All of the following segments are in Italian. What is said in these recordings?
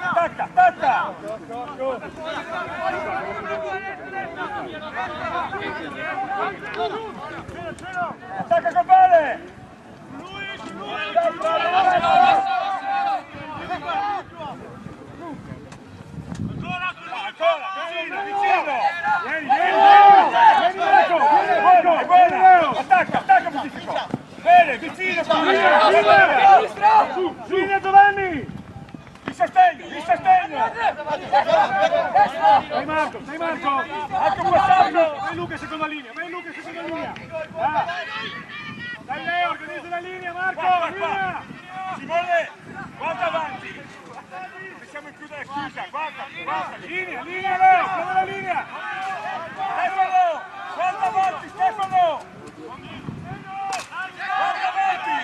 Attacca, attacca! Attacca col pale! Ancora, vicino, vicino! Vieni, Marco! È buona! Attacca, attacca, Pacifico! Bene, vicino, su, linea Giovanni! Di sostegno, di sostegno! Dai Marco, dai Marco! Anche un passaggio! Vai Luca, seconda linea, vai Luca, seconda linea! Dai Leo, organizza la linea, Marco! Linea! Simone, guarda avanti! Possiamo chiudere chiusa, guarda, guarda! Linea, linea Leo, prova la linea! Stefano! Guarda avanti, Stefano! Guarda avanti!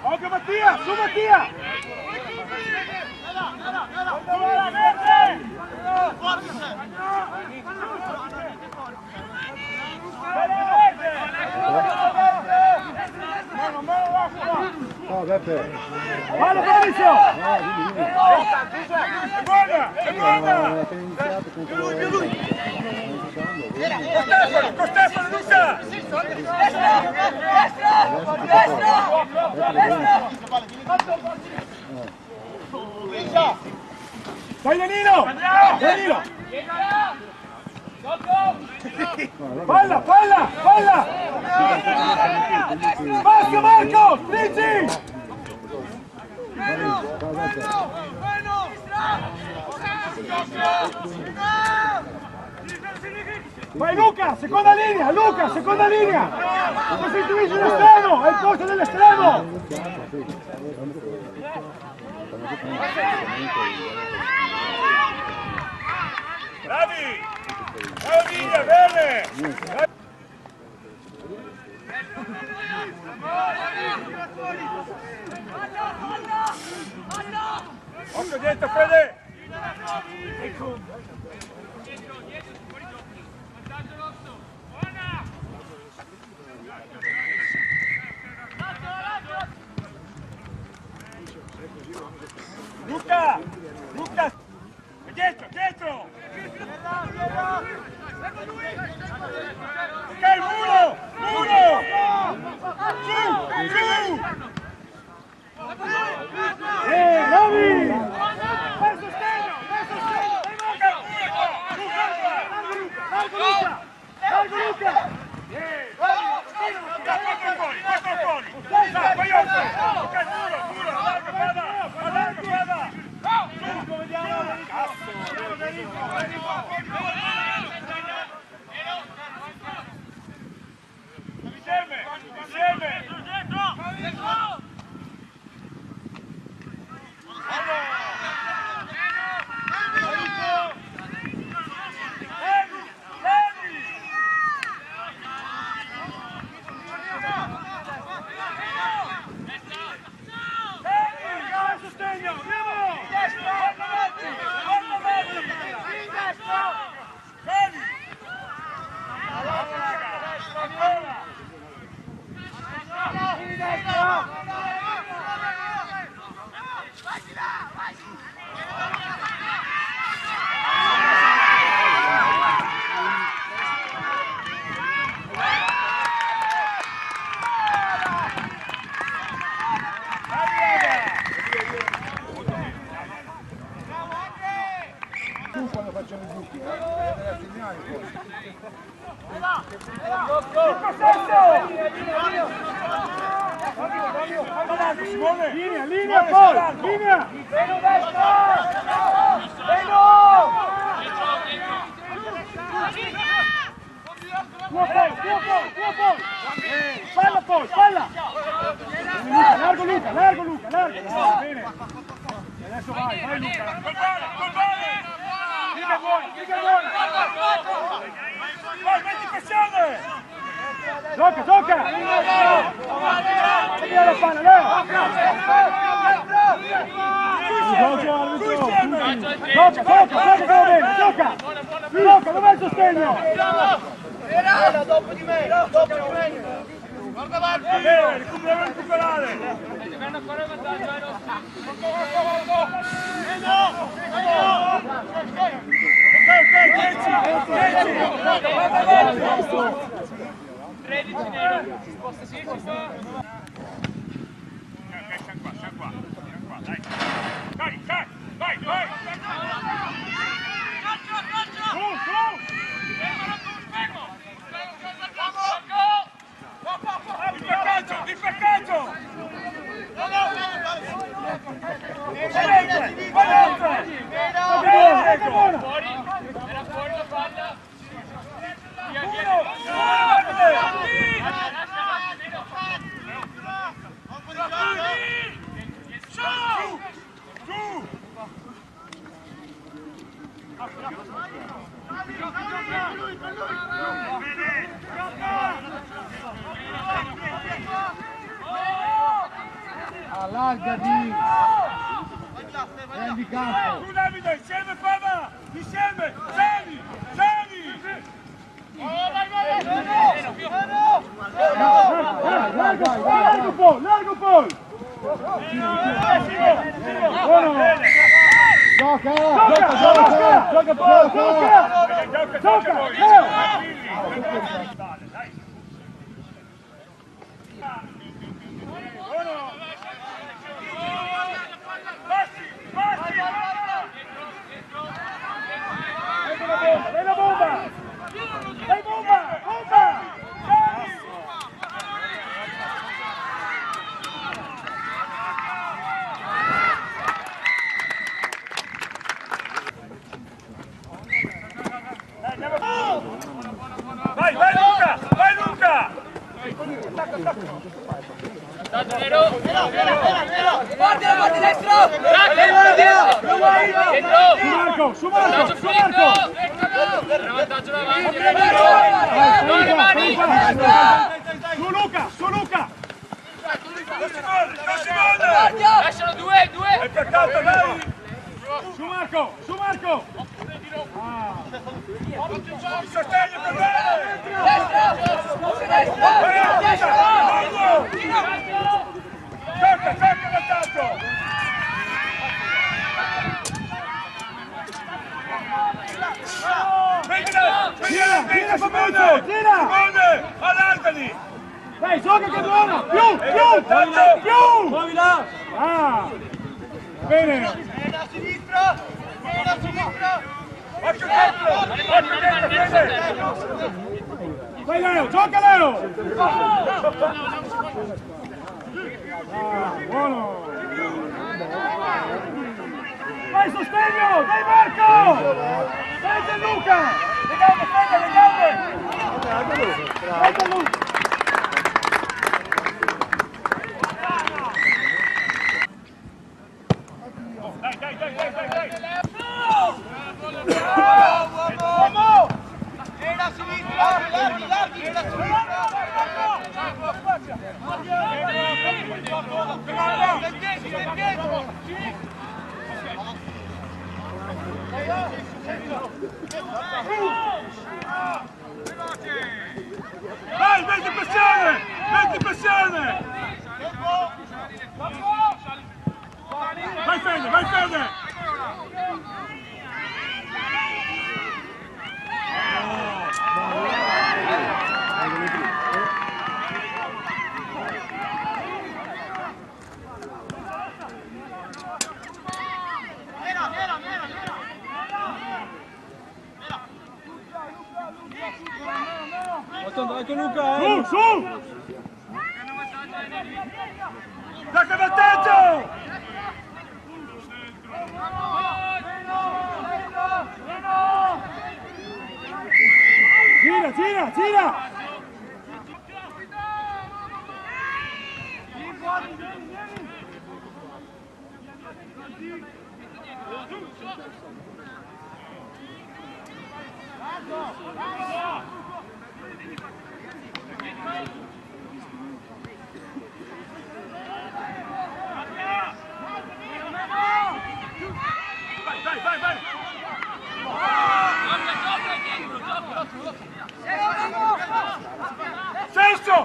Occhio Mattia, su Mattia! No, Beppe. Fallo Fabrizio! È buona, è buona! Con Stefano, Luca! Dai Danilo! Danilo! Palla, palla, palla! Marco, Marco! Stringi! Vai Luca, seconda linea, Luca, seconda linea! Costituisci l'estremo, è il posto dell'estremo! Bravi! Brava linea, bene! Occhio dietro, Fede! Luca! Luca! Dietro, dietro! Ok, muro! Muro! Giù! Giù! Bravi! Fai sostegno! Fai sostegno! Largo Luca! Largo Luca! Quattro fuori! Quattro fuori! Dai, poi oltre! Ok, muro! Muro! Largo, vada! Largo, vada! Giù! Vediamo! Insieme! Insieme! Sostegno! Andiamo! Quando facciamo i gruppi, deve assegnare poi. Linea, linea poi! Linea! Veno destra! Veno! Tuo poi! Palla poi, palla! Largo Luca, largo Luca, largo! Bene! Adesso vai, vai Luca! Col palo! Figa buona, figa buona! Vai, metti pressione! Gioca, gioca! Via la palla, Leo! Gioca, che va bene, gioca! Gioca, dov'è il sostegno? Dopo di me, dopo di me! Bene, recuperare. Devono ancora il vantaggio ai nostri. Ok, 10. 13 nero. Si sposta, sì, si fa. Siamo qua, dai. Vai. Di peccato! Fuori, era fuori la palla. Via. Allargati! Prendi campo! Tu Davide, insieme Fava! Insieme! Sani! Largo poi! Gioca! Vai Luca! Dato nero. Guarda destro! Dentro! Su Marco! Era vantaggio davanti. No, le mani! Su Luca! Non si muove! Lasciano due! È peccato, dai! Su Marco! Il sostegno per me! Gioca vantaggio! Tira Simone! Allargali! Dai, gioca che buono! Più! Muovi là! Ah! Bene! Da sinistra! Occhio dentro! Vai Leo, gioca Leo! Ah, buono! Vai sostegno! Dai Marco! Dai Gianluca! Le gambe! Dai Gianluca! Dai! Uomo! E da sinistra! Larghi! E da Vai, metti pressione! Vai Fede! Anche Luca! Su! Dai che vantaggio! Gira! Vai! Celso!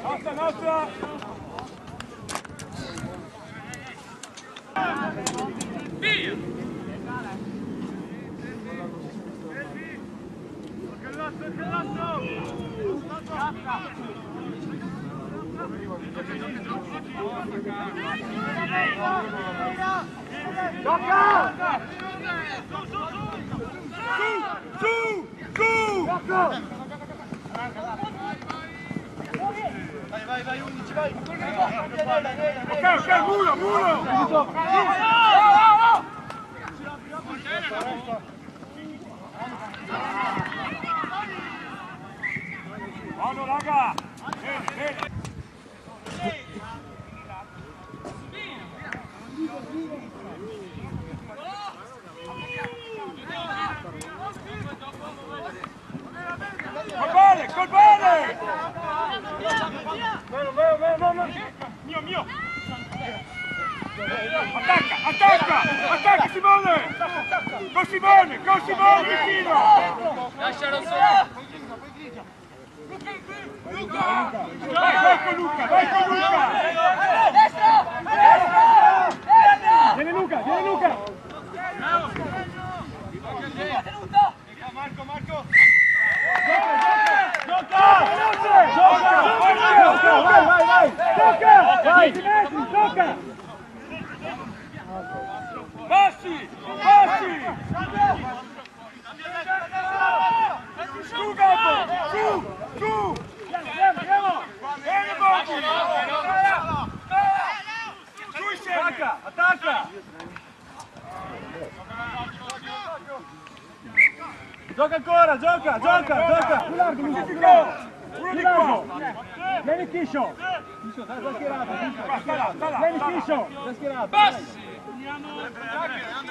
Nostra, nostra! Via! Su! Su! Vai, 11, vai. Ok, muro! Buono, raga! Bene! Col bene! No! Mio! Attacca Simone! Con Simone, vicino! Lascialo solo! Vai con Luca! Destra! Viene Luca! Marco! Gioca! Passi! Su Gabbo! Su! Andiamo! Bene Bocchi! Su insieme! Attacca! Gioca ancora, gioca! Più largo, uno di qua! Vieni Chiscio! Sta schierato! Vieni Chiscio! Sta schierato! Passi!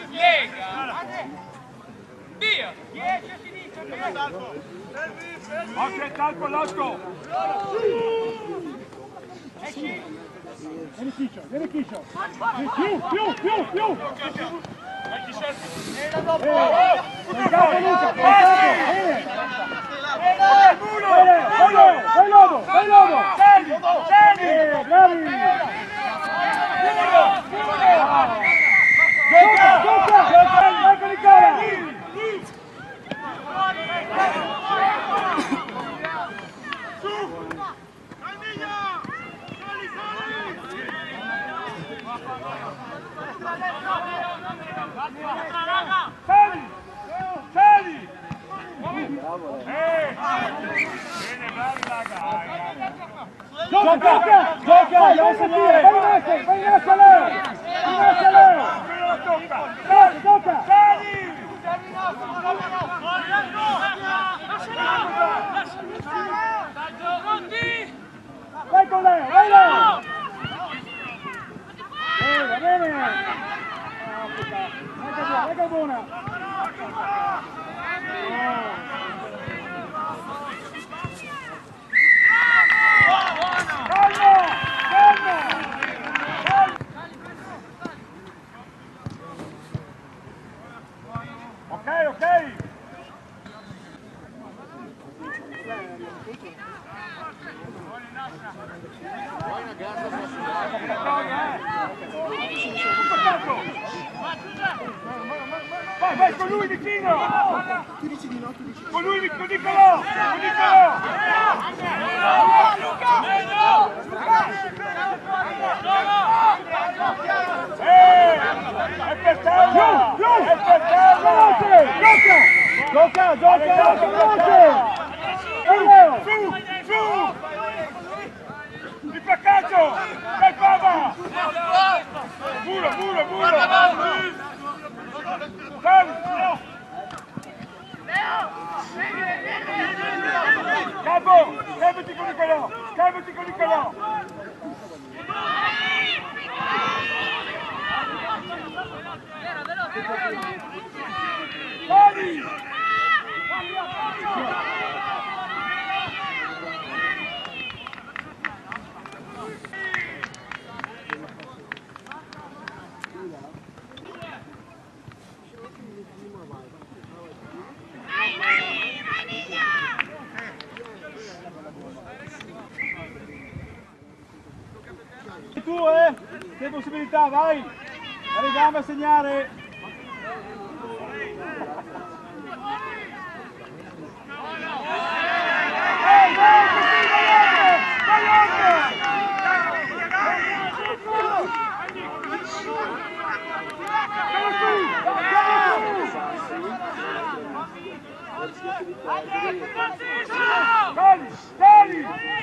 Piega! Via! 10 a sinistra! Occhio Talco all'otto! Vieni Chiscio! Più! Vai Lobo! Sali! Bravi! Gioca! Ecco Nicola! Sali! Bene, bravi raga! Gioca! Andiamo a sentire! Vai Nessa Leo! Gioca! Sali! Vai con Leo! Bene! Ecco buona! Ok! Vai con lui vicino! Con lui, con Nicolò! È per terra! Gioca! Su! Di placcaggio! Dai Pava! Muro! Gabbo! Scambati con Nicolò! Dai! Tu, che possibilità, vai! Arriviamo a segnare!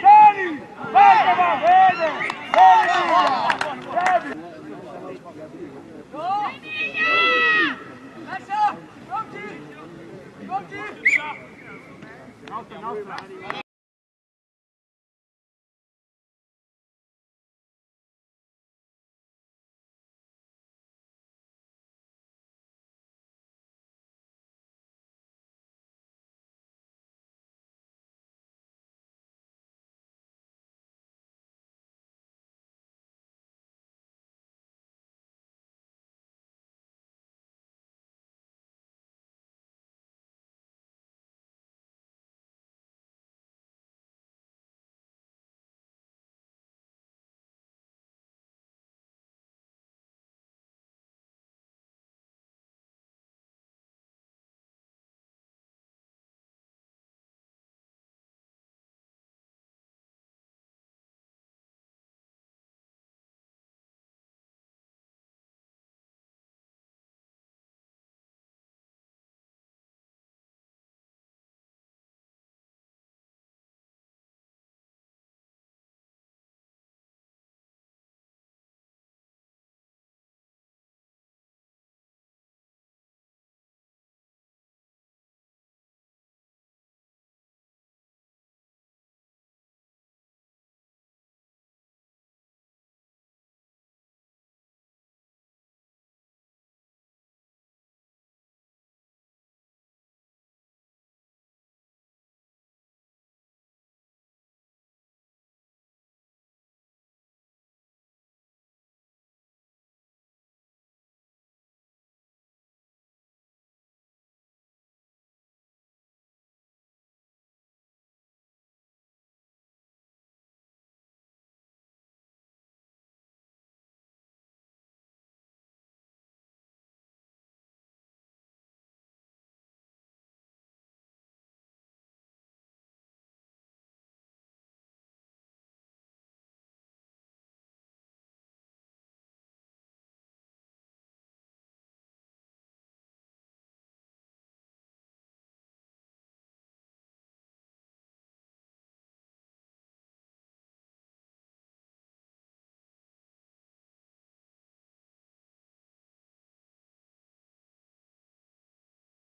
Dani! Vai, va bene! Nostra!